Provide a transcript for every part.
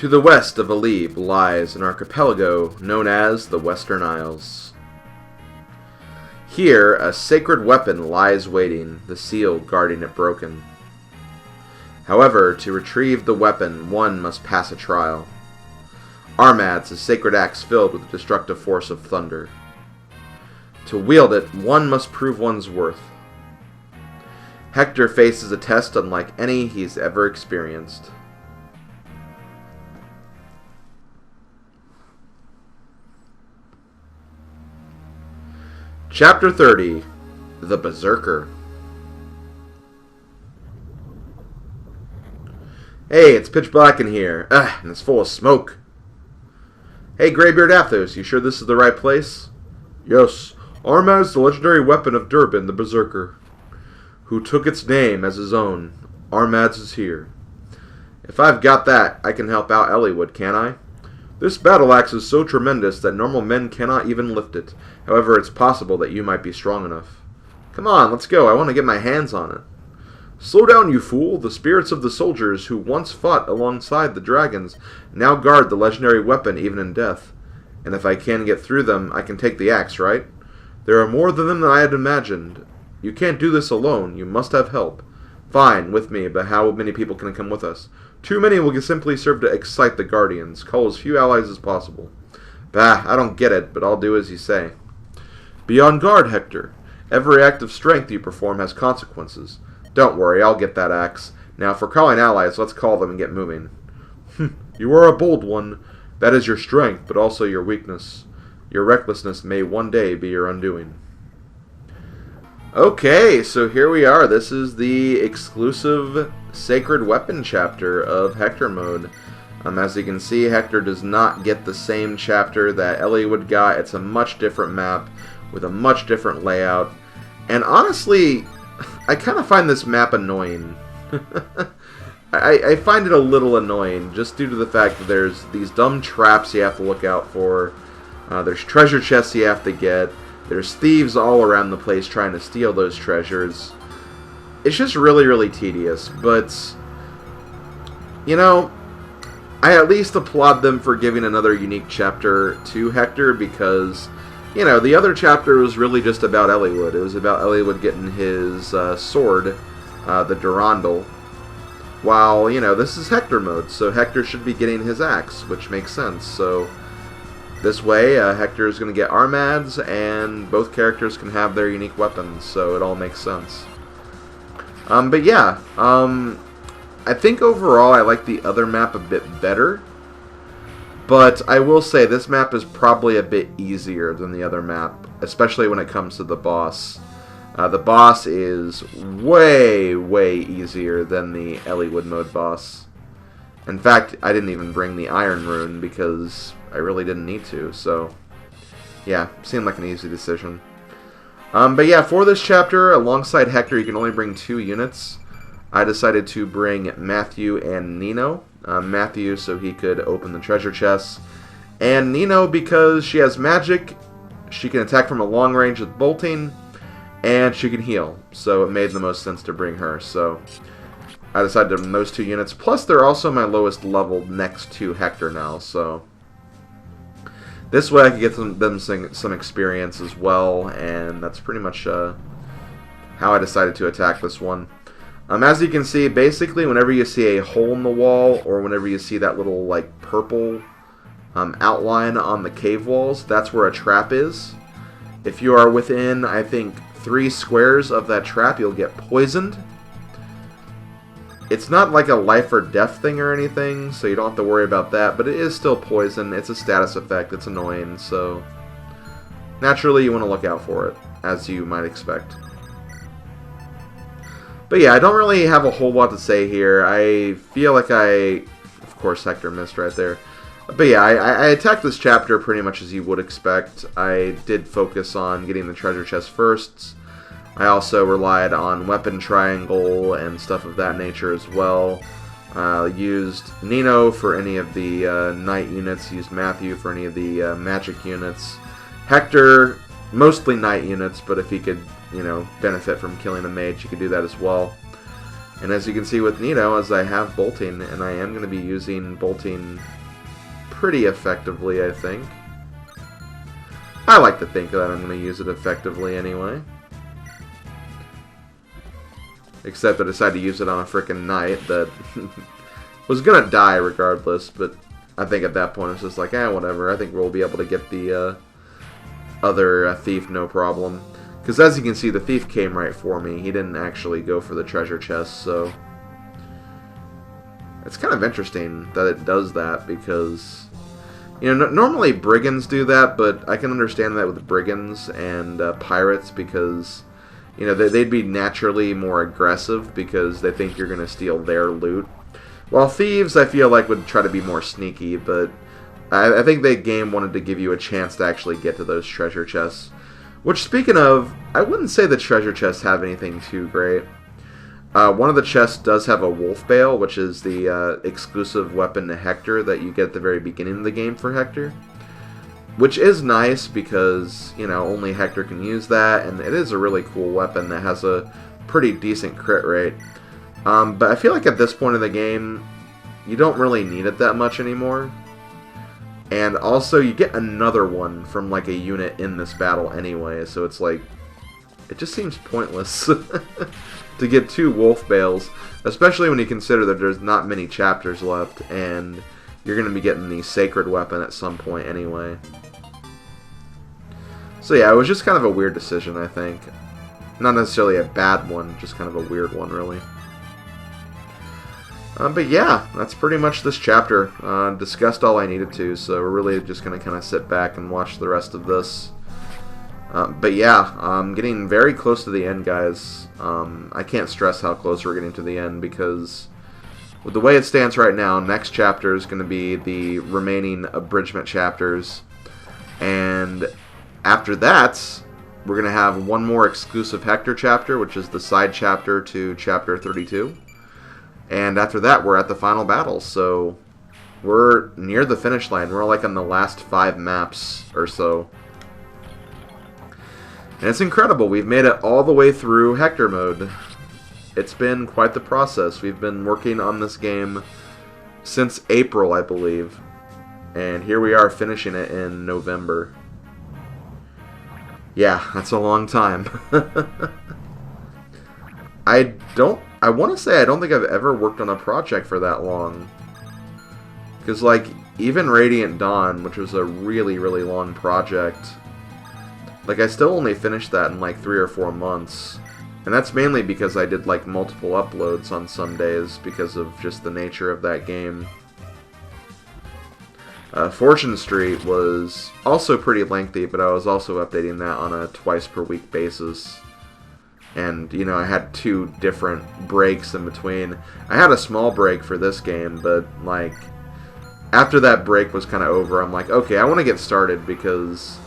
To the west of Eliwood lies an archipelago known as the Western Isles. Here, a sacred weapon lies waiting, the seal guarding it broken. However, to retrieve the weapon, one must pass a trial. Armads, a sacred axe filled with the destructive force of thunder. To wield it, one must prove one's worth. Hector faces a test unlike any he's ever experienced. Chapter 30, The Berserker. Hey, it's pitch black in here. And it's full of smoke. Hey, Greybeard Athos, you sure this is the right place? Yes, Armads, the legendary weapon of Durbin, the Berserker, who took its name as his own. Armads is here. If I've got that, I can help out Eliwood, can't I? This battle axe is so tremendous that normal men cannot even lift it. However, it's possible that you might be strong enough. Come on, let's go. I want to get my hands on it. Slow down, you fool. The spirits of the soldiers who once fought alongside the dragons now guard the legendary weapon even in death. And if I can get through them, I can take the axe, right? There are more of them than I had imagined. You can't do this alone. You must have help. Fine, with me, but how many people can come with us? Too many will simply serve to excite the Guardians. Call as few allies as possible. Bah, I don't get it, but I'll do as you say. Be on guard, Hector. Every act of strength you perform has consequences. Don't worry, I'll get that axe. Now, for calling allies, let's call them and get moving. You are a bold one. That is your strength, but also your weakness. Your recklessness may one day be your undoing. Okay, so here we are. This is the exclusive Sacred Weapon chapter of Hector mode. As you can see, Hector does not get the same chapter that Eliwood got. It's a much different map with a much different layout. And honestly, I kind of find this map annoying. I find it a little annoying just due to the fact that there's these dumb traps you have to look out for. There's treasure chests you have to get. There's thieves all around the place trying to steal those treasures. It's just really, really tedious. But, you know, I at least applaud them for giving another unique chapter to Hector because, you know, the other chapter was really just about Eliwood. It was about Eliwood getting his sword, the Durandal. While, you know, this is Hector mode, so Hector should be getting his axe, which makes sense. So this way, Hector is going to get Armads, and both characters can have their unique weapons, so it all makes sense. But yeah, I think overall I like the other map a bit better, but I will say this map is probably a bit easier than the other map, especially when it comes to the boss. The boss is way, way easier than the Eliwood mode boss. In fact, I didn't even bring the Iron Rune because I really didn't need to, so yeah, seemed like an easy decision. But yeah, for this chapter, alongside Hector, you can only bring 2 units. I decided to bring Matthew and Nino. Matthew so he could open the treasure chests, and Nino because she has magic, she can attack from a long range with bolting, and she can heal, so it made the most sense to bring her. So I decided to bring those 2 units, plus they're also my lowest level next to Hector now, so this way I could get them some experience as well, and that's pretty much how I decided to attack this one. As you can see, basically whenever you see a hole in the wall, or whenever you see that little like purple outline on the cave walls, that's where a trap is. If you are within, I think, 3 squares of that trap, you'll get poisoned. It's not like a life or death thing or anything, so you don't have to worry about that, but it is still poison. It's a status effect. It's annoying, so naturally you want to look out for it, as you might expect. But yeah, I don't really have a whole lot to say here. I feel like of course Hector missed right there. But yeah, I attacked this chapter pretty much as you would expect. I did focus on getting the treasure chest first. I also relied on weapon triangle and stuff of that nature as well. Used Nino for any of the knight units, used Matthew for any of the magic units. Hector, mostly knight units, but if he could, you know, benefit from killing a mage, he could do that as well. And as you can see with Nino, as I have bolting, and I am going to be using bolting pretty effectively, I think. I like to think that I'm going to use it effectively anyway. Except I decided to use it on a frickin' knight that was going to die regardless, but I think at that point it's just like, whatever. I think we'll be able to get the other thief no problem. Because as you can see, the thief came right for me. He didn't actually go for the treasure chest, so... It's kind of interesting that it does that, because... You know, normally brigands do that, but I can understand that with brigands and pirates, because... You know, they'd be naturally more aggressive, because they think you're going to steal their loot. While thieves, I feel like, would try to be more sneaky, but... I think the game wanted to give you a chance to actually get to those treasure chests. Which, speaking of, I wouldn't say the treasure chests have anything too great. One of the chests does have a wolf bale, which is the exclusive weapon to Hector that you get at the very beginning of the game for Hector. Which is nice because, you know, only Hector can use that, and it is a really cool weapon that has a pretty decent crit rate. But I feel like at this point in the game, you don't really need it that much anymore. And also, you get another one from, like, a unit in this battle anyway, so it's like... It just seems pointless to get 2 wolf bales, especially when you consider that there's not many chapters left, and you're going to be getting the sacred weapon at some point anyway. So yeah, it was just kind of a weird decision, I think. Not necessarily a bad one, just kind of a weird one, really. But yeah, that's pretty much this chapter. Discussed all I needed to, so we're really just going to kind of sit back and watch the rest of this. But yeah, I'm getting very close to the end, guys. I can't stress how close we're getting to the end, because with the way it stands right now, next chapter is going to be the remaining abridgment chapters. And after that, we're going to have one more exclusive Hector chapter, which is the side chapter to chapter 32. And after that, we're at the final battle, so we're near the finish line. We're like on the last 5 maps or so. And it's incredible. We've made it all the way through Hector mode. It's been quite the process. We've been working on this game since April, I believe. And here we are finishing it in November. Yeah, that's a long time. I want to say I don't think I've ever worked on a project for that long. Because, like, even Radiant Dawn, which was a really, really long project, like, I still only finished that in, like, 3 or 4 months. And that's mainly because I did, like, multiple uploads on some days because of just the nature of that game. Fortune Street was also pretty lengthy, but I was also updating that on a twice-per-week basis. And, you know, I had 2 different breaks in between. I had a small break for this game, but, like, after that break was kind of over, I'm like, okay, I want to get started because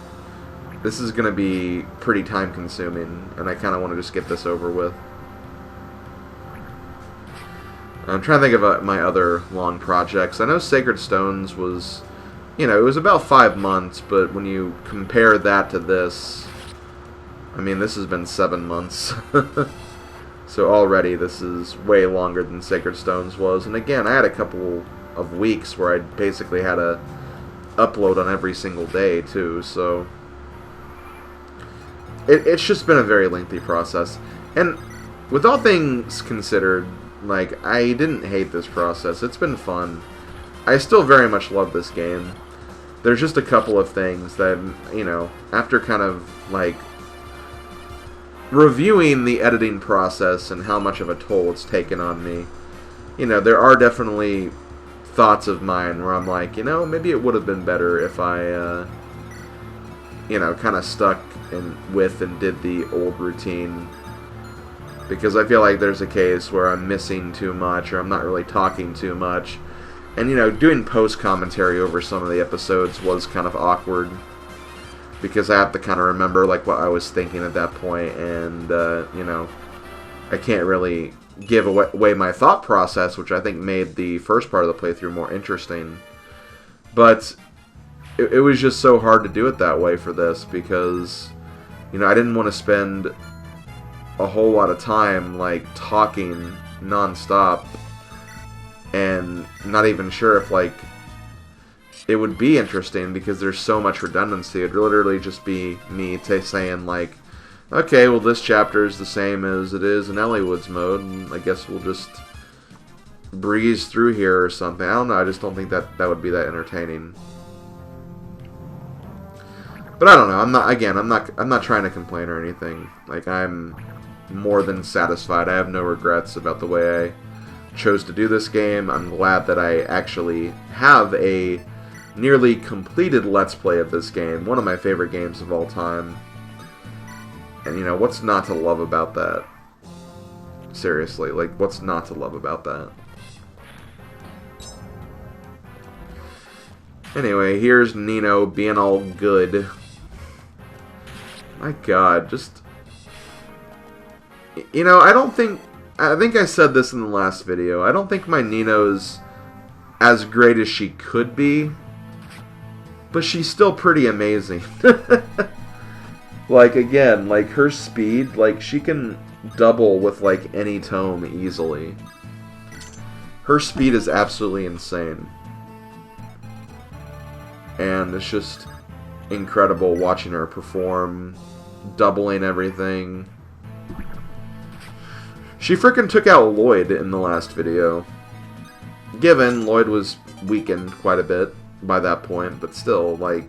this is going to be pretty time-consuming, and I kind of want to just get this over with. I'm trying to think of my other long projects. I know Sacred Stones was, you know, it was about 5 months, but when you compare that to this, I mean, this has been 7 months. So already this is way longer than Sacred Stones was. And again, I had a couple of weeks where I basically had to upload on every single day, too. So it's just been a very lengthy process. And with all things considered, like, I didn't hate this process. It's been fun. I still very much love this game. There's just a couple of things that, you know, after kind of, like, reviewing the editing process and how much of a toll it's taken on me, you know, there are definitely thoughts of mine where I'm like, you know, maybe it would have been better if I, you know, kind of stuck with and did the old routine. Because I feel like there's a case where I'm missing too much or I'm not really talking too much. And, you know, doing post-commentary over some of the episodes was kind of awkward. Because I have to kind of remember, like, what I was thinking at that point, and, you know, I can't really give away my thought process, which I think made the first part of the playthrough more interesting. But it was just so hard to do it that way for this, because, you know, I didn't want to spend a whole lot of time, like, talking non-stop, and not even sure if, like, it would be interesting because there's so much redundancy. It'd literally just be me saying, like, okay, well, this chapter is the same as it is in Eliwood's mode, and I guess we'll just breeze through here or something. I don't know, I just don't think that would be that entertaining. But I don't know, I'm not trying to complain or anything. Like, I'm more than satisfied. I have no regrets about the way I chose to do this game. I'm glad that I actually have a nearly completed Let's Play of this game. One of my favorite games of all time. And, you know, what's not to love about that? Seriously, like, what's not to love about that? Anyway, here's Nino being all good. My god, just... You know, I think I said this in the last video. I don't think my Nino's as great as she could be, but she's still pretty amazing. Like, again, like, her speed, like, she can double with, like, any tome easily. Her speed is absolutely insane. And it's just incredible watching her perform, doubling everything. She frickin' took out Lloyd in the last video. Given Lloyd was weakened quite a bit by that point, but still, like,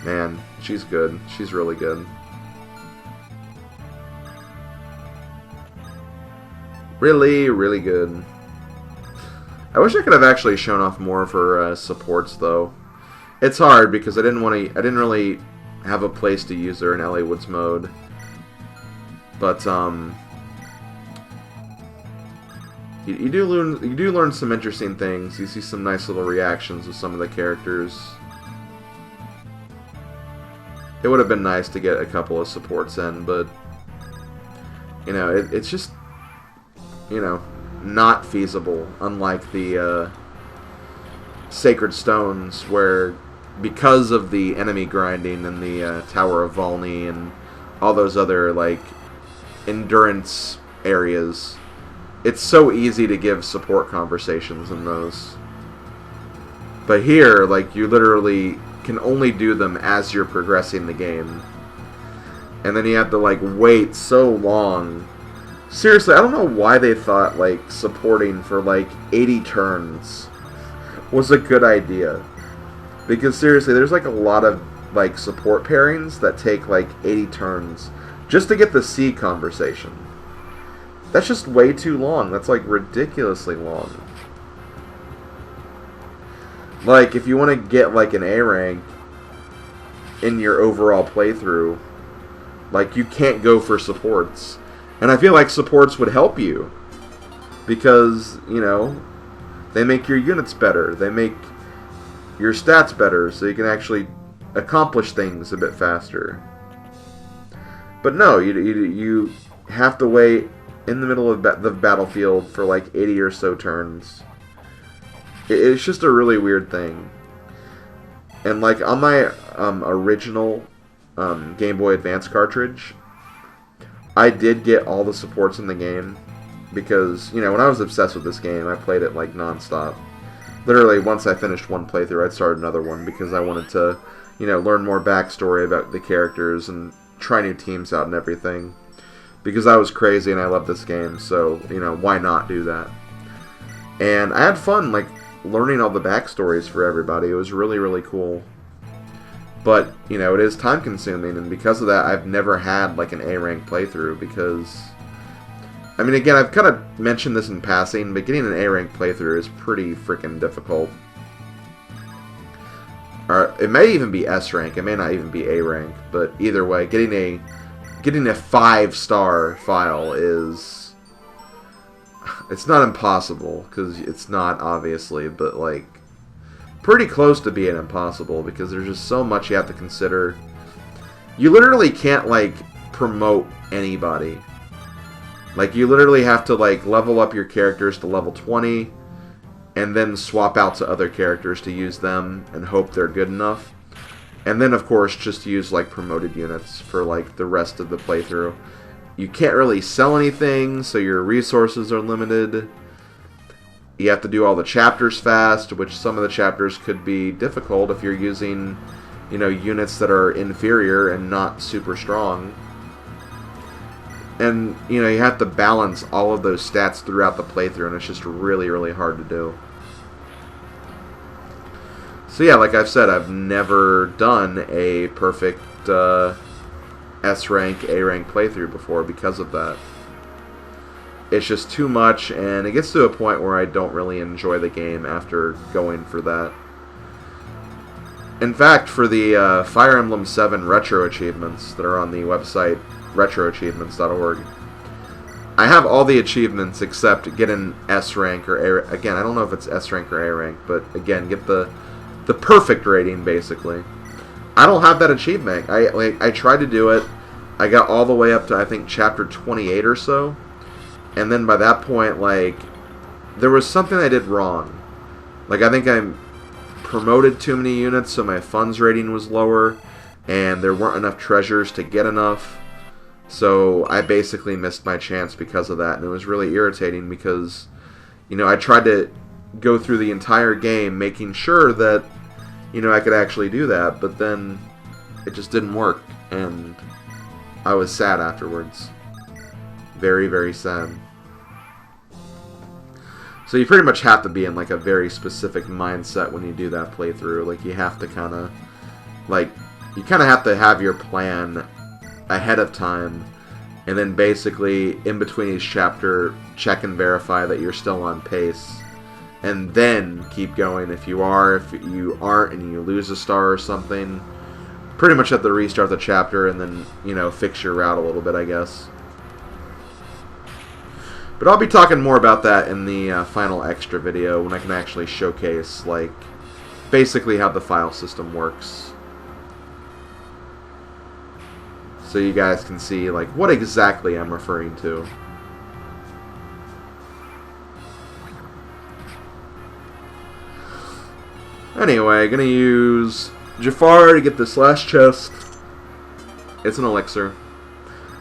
man, she's good. She's really good. Really, really good. I wish I could have actually shown off more of her supports, though. It's hard because I didn't really have a place to use her in Eliwood's mode. But you do learn some interesting things. You see some nice little reactions of some of the characters. It would have been nice to get a couple of supports in, but you know, it's just, you know, not feasible. Unlike the Sacred Stones, where because of the enemy grinding and the Tower of Volney and all those other, like, endurance areas, it's so easy to give support conversations in those. But here, like, you literally can only do them as you're progressing the game. And then you have to, like, wait so long. Seriously, I don't know why they thought, like, supporting for, like, 80 turns was a good idea. Because, seriously, there's, like, a lot of, like, support pairings that take, like, 80 turns just to get the C conversation. That's just way too long. That's, like, ridiculously long. Like, if you want to get, like, an A rank in your overall playthrough, like, you can't go for supports. And I feel like supports would help you. Because, you know, they make your units better. They make your stats better, so you can actually accomplish things a bit faster. But no, you have to wait in the middle of the battlefield for like 80 or so turns. It's just a really weird thing. And like on my original Game Boy Advance cartridge, I did get all the supports in the game because, you know, when I was obsessed with this game, I played it like non-stop. Literally, once I finished one playthrough, I'd start another one because I wanted to, you know, learn more backstory about the characters and try new teams out and everything. Because I was crazy and I loved this game, so, you know, why not do that? And I had fun, like, learning all the backstories for everybody. It was really, really cool. But, you know, it is time-consuming, and because of that, I've never had, like, an A-rank playthrough, because... I mean, again, I've kind of mentioned this in passing, but getting an A-rank playthrough is pretty freaking difficult. Or it may even be S-rank, it may not even be A-rank, but either way, getting a 5-star file is... It's not impossible, because it's not, obviously, but, like, pretty close to being impossible, because there's just so much you have to consider. You literally can't, like, promote anybody. Like, you literally have to, like, level up your characters to level 20, and then swap out to other characters to use them, and hope they're good enough. And then, of course, just use, like, promoted units for, like, the rest of the playthrough. you can't really sell anything, so your resources are limited. You have to do all the chapters fast, which some of the chapters could be difficult if you're using, you know, units that are inferior and not super strong. And, you know, you have to balance all of those stats throughout the playthrough, and it's just really, really hard to do. So yeah, like I've said, I've never done a perfect S rank, A rank playthrough before because of that. It's just too much, and it gets to a point where I don't really enjoy the game after going for that. In fact, for the Fire Emblem 7 retro achievements that are on the website retroachievements.org, I have all the achievements except get an S rank or A. Again, I don't know if it's S rank or A rank, but again, get the perfect rating basically. I don't have that achievement. I tried to do it. I got all the way up to I think chapter 28 or so. And then by that point, like, there was something I did wrong. Like, I think I promoted too many units, so my funds rating was lower, and there weren't enough treasures to get enough. So I basically missed my chance because of that, and it was really irritating because, you know, I tried to go through the entire game making sure that, you know, I could actually do that, but then it just didn't work, and I was sad afterwards. Very, very sad. So you pretty much have to be in like a very specific mindset when you do that playthrough. Like you have to kind of, like, you kind of have to have your plan ahead of time, and then basically in between each chapter check and verify that you're still on pace, and then keep going. If you are, if you aren't, and you lose a star or something, pretty much have to restart the chapter and then, you know, fix your route a little bit, I guess. But I'll be talking more about that in the final extra video when I can actually showcase, like, basically how the file system works. So you guys can see, like, what exactly I'm referring to. Anyway, gonna use Jafar to get this last chest. It's an elixir.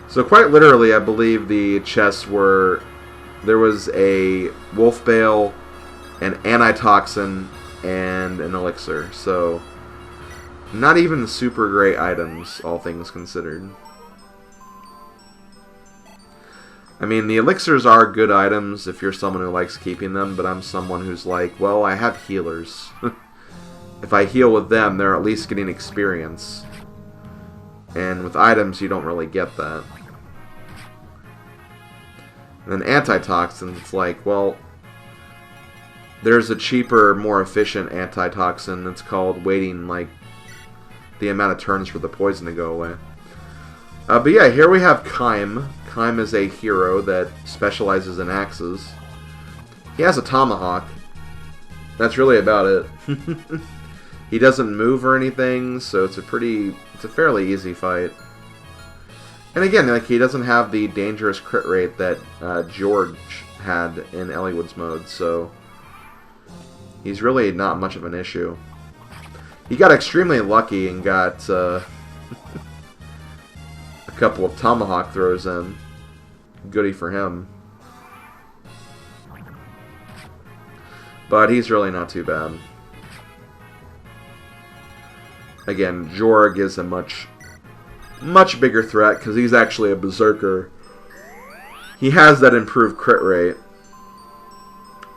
So quite literally, I believe the chests were... There was a wolf bale, an antitoxin, and an elixir. So, not even super great items, all things considered. I mean, the elixirs are good items if you're someone who likes keeping them, but I'm someone who's like, well, I have healers. If I heal with them, they're at least getting experience. And with items, you don't really get that. And then antitoxins, it's like, well, there's a cheaper, more efficient antitoxin. It's called waiting, like, the amount of turns for the poison to go away. But yeah, here we have Kaim. Kaim is a hero that specializes in axes. He has a tomahawk. That's really about it. He doesn't move or anything, so it's a fairly easy fight. And again, like, he doesn't have the dangerous crit rate that George had in Eliwood's mode, so he's really not much of an issue. He got extremely lucky and got a couple of tomahawk throws in. Goody for him. But he's really not too bad. Again, Jorg is a much bigger threat because he's actually a Berserker. He has that improved crit rate.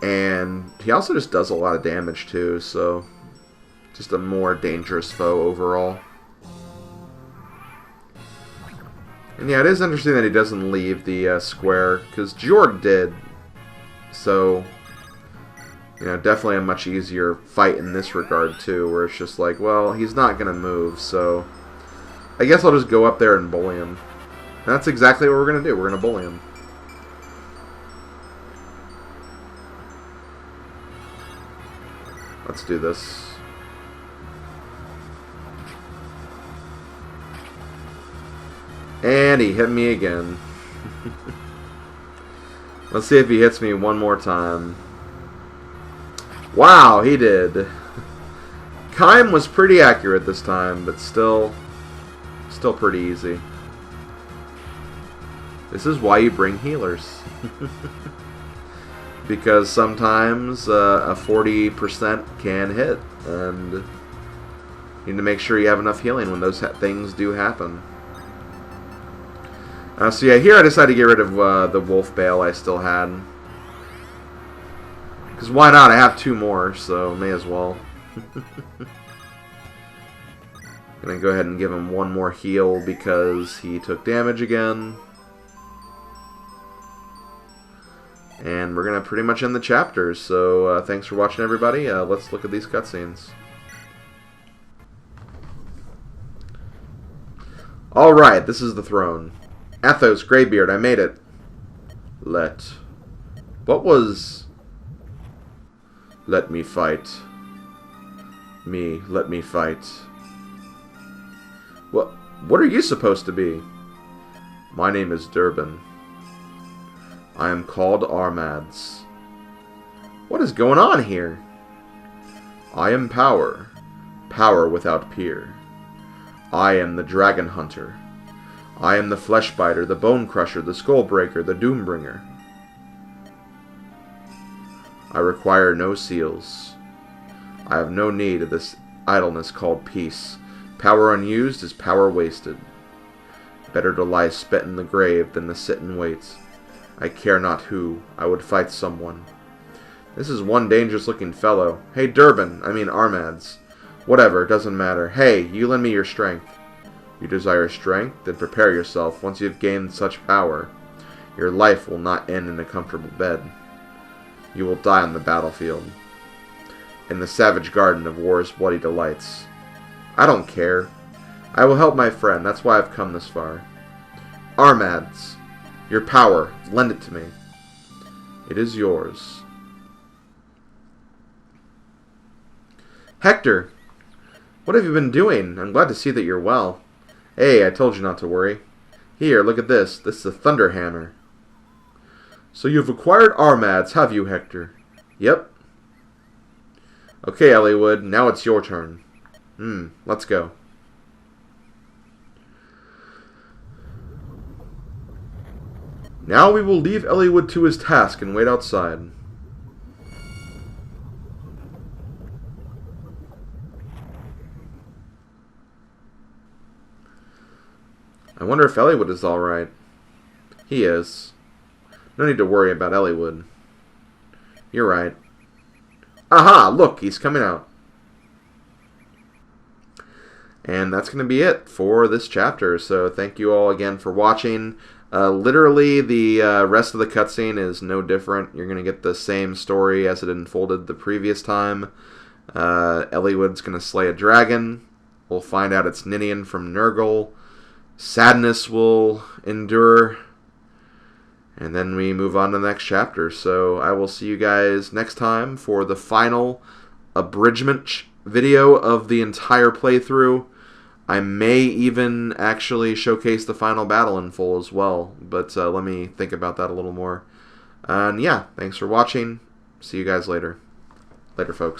And he also just does a lot of damage too, so just a more dangerous foe overall. And yeah, it is interesting that he doesn't leave the square, because Jorg did. So, you know, definitely a much easier fight in this regard too, where it's just like, well, he's not going to move, so I guess I'll just go up there and bully him. And that's exactly what we're going to do. We're going to bully him. Let's do this. And he hit me again. Let's see if he hits me one more time. Wow, he did. Kaim was pretty accurate this time, but still pretty easy. This is why you bring healers. Because sometimes a 40% can hit, and you need to make sure you have enough healing when those things do happen. So yeah, here I decided to get rid of the wolf bale I still had. Because why not? I have 2 more, so may as well. Gonna go ahead and give him 1 more heal because he took damage again. And we're going to pretty much end the chapters. So thanks for watching, everybody. Let's look at these cutscenes. Alright, this is the throne. Athos, Greybeard, I made it. What was... Let me fight. Let me fight. What are you supposed to be? My name is Durban. I am called Armads. What is going on here? I am power. Power without peer. I am the Dragon Hunter. I am the Flesh Biter, the Bone Crusher, the Skull Breaker, the Doombringer. I require no seals. I have no need of this idleness called peace. Power unused is power wasted. Better to lie spit in the grave than to sit and wait. I care not who. I would fight someone. This is one dangerous-looking fellow. Hey, Armads. Whatever, doesn't matter. Hey, you lend me your strength. You desire strength? Then prepare yourself. Once you have gained such power, your life will not end in a comfortable bed. You will die on the battlefield. In the savage garden of war's bloody delights. I don't care. I will help my friend. That's why I've come this far. Armads. Your power. Lend it to me. It is yours. Hector! What have you been doing? I'm glad to see that you're well. Hey, I told you not to worry. Here, look at this. This is a thunder hammer. So you've acquired Armads, have you, Hector? Yep. Okay, Eliwood, now it's your turn. Let's go. Now we will leave Eliwood to his task and wait outside. I wonder if Eliwood is alright. He is. No need to worry about Eliwood. You're right. Aha! Look, he's coming out. And that's going to be it for this chapter. So thank you all again for watching. Literally, the rest of the cutscene is no different. You're going to get the same story as it unfolded the previous time. Eliwood's going to slay a dragon. We'll find out it's Ninian from Nurgle. Sadness will endure. And then we move on to the next chapter. So I will see you guys next time for the final abridgment video of the entire playthrough. I may even actually showcase the final battle in full as well. But let me think about that a little more. And yeah, thanks for watching. See you guys later. Later, folks.